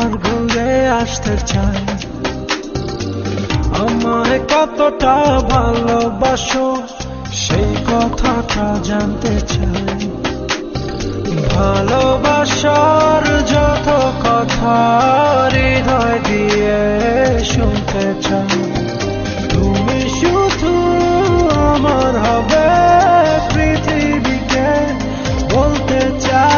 একবার ঘুরে আসতে চাই। আমায় কতটা ভালোবাসো সেই কথাটা জানতে চাই। ভালোবাসার যত কথা হৃদয় দিয়ে শুনতে চাই। তুমি শুধু আমার হবে পৃথিবীকে বলতে চাই।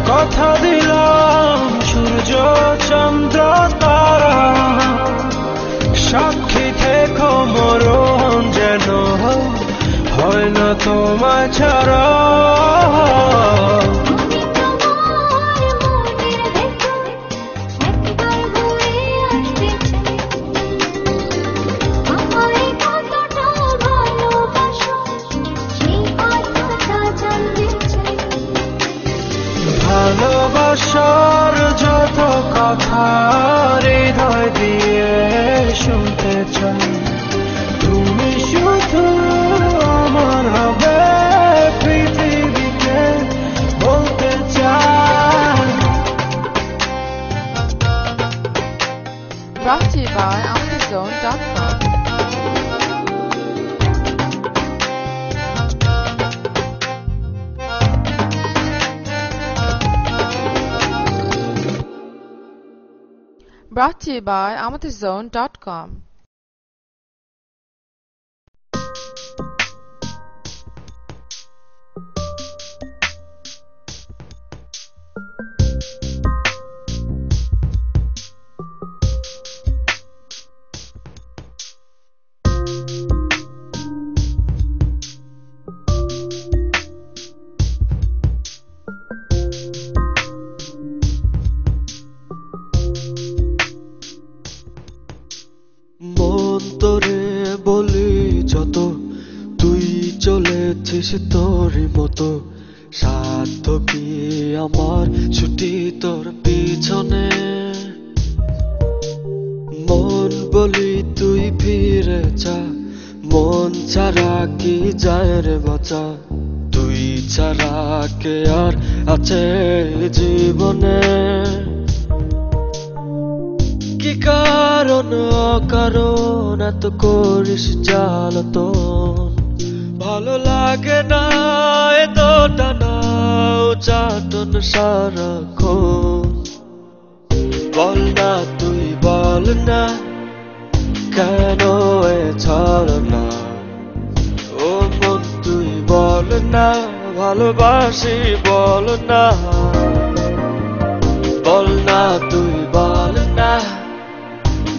কথা দিলাম সূর্য চন্দ্র তারা সাক্ষী থেকো মরণ যেন হয় না তোমায় ছাড়া। ভালোবাসার যত কথা হৃদয় দিয়ে শুনতে চাই। তুমি শুধু আমার হবে পৃথিবীকে বলতে চাই। Brought to you by Amazon.com. Brought to you by Amazon.com. তোরই মতো সাধ্য কি আমার ছুটি তোর পিছনে মন বলি তুই ফিরে যা মন ছাড়া কি যায় রে বাঁচা তুই ছাড়া কে আর আছে জীবনে কি কারণ অকারণ এত করিস জ্বালাতন ভালো লাগে না এত টানা চাটন সারাক্ষণ বল না তুই বল না কেন এ ছলনা ও মন তুই বল না ভালোবাসি বল না বল না তুই বল না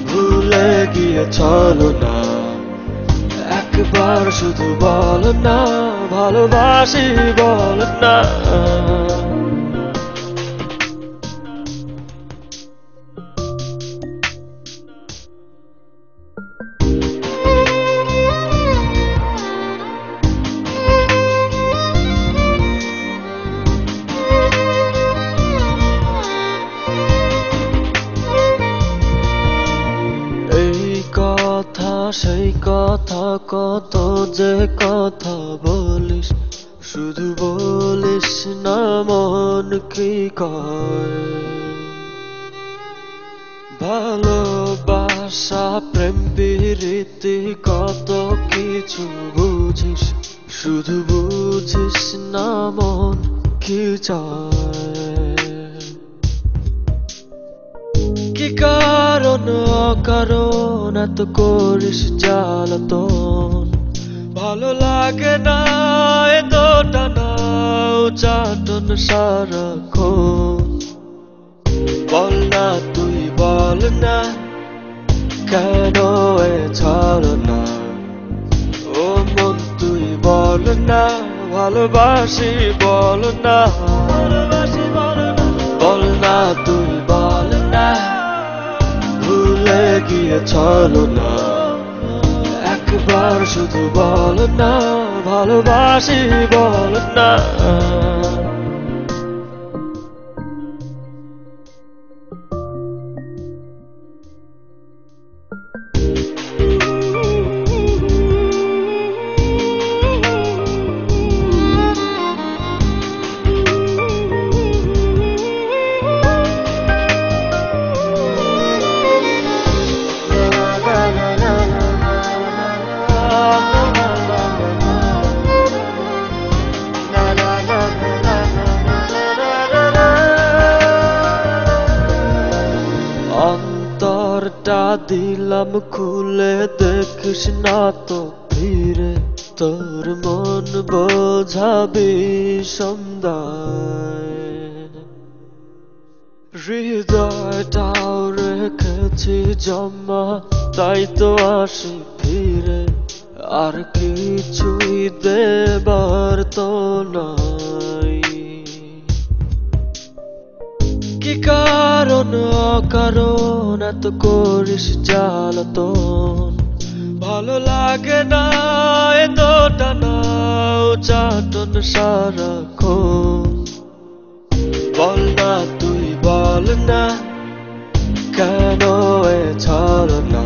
ভুলে গিয়ে ছলনা একবার শুধু বল না ভালোবাসি বল না সেই কথা কত যে কথা বলিস শুধু বলিস না মন কি কয় ভালোবাসা প্রেম প্রীতি কত কিছু বুঝিস শুধু বুঝিস না মন কি চায় কি কারণ অকারণ এত করিস জ্বালাতন ভালো লাগে না এত টানা চাটন সারাক্ষণ বল না তুই বল না কেন এ ছলনা ও মন তুই বল না ভালোবাসি বল না বল না তুই বল না ভুলে গিয়ে ছলনা একবার শুধু বল না ভালোবাসি বল না অন্তরটা দিলাম খুলে দেখিস না তো ফিরে তোর মন বোঝাবি সন্ধ্যায় হৃদয়টাও রেখেছি জমা তাই তো আসি ফিরে আর কিছুই দেবার তো নাই কি কারণ অকারণ এত করিস জ্বালাতন ভালো লাগে না এত টানা চাটন সারাক্ষণ বল না তুই বল না কেন এ ছলনা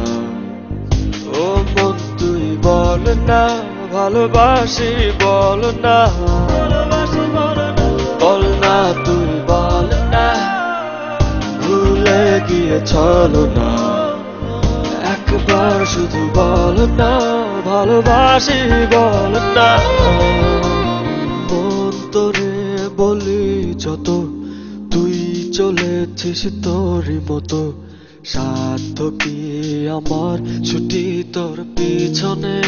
ও মন তুই বল না ভালোবাসি বল না বল না তুই বল না ভুলে গিয়ে ছলনা একবার শুধু বল না ভালোবাসি বল না মন তোরে বলি যত তুই চলেছিস তোরই মতো সাধ্য কি আমার ছুটি তোর পিছনে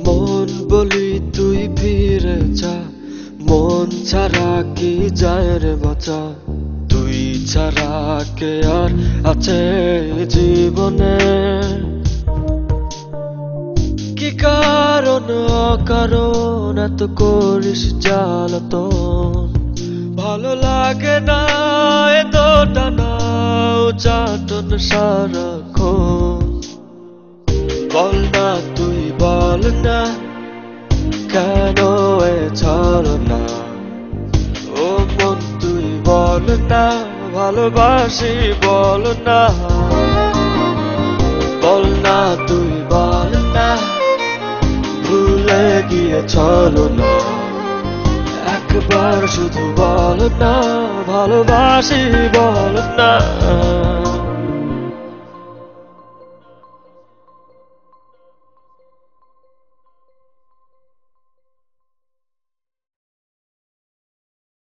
মন বলি তুই ফিরে যা মন ছাড়া কি যায় রে বাঁচা তুই ছাড়া কে আর আছে জীবনে কি কারণ অকারণ এত করিস জ্বালাতন ভালো লাগে না এত টানা চাটন সারাক্ষণ বল না তুই বল না না ভালোবাসি বল না, বল না তুই বল না, ভুলে গিয়ে চলো না, একবার শুধু বল না ভালোবাসি বল না।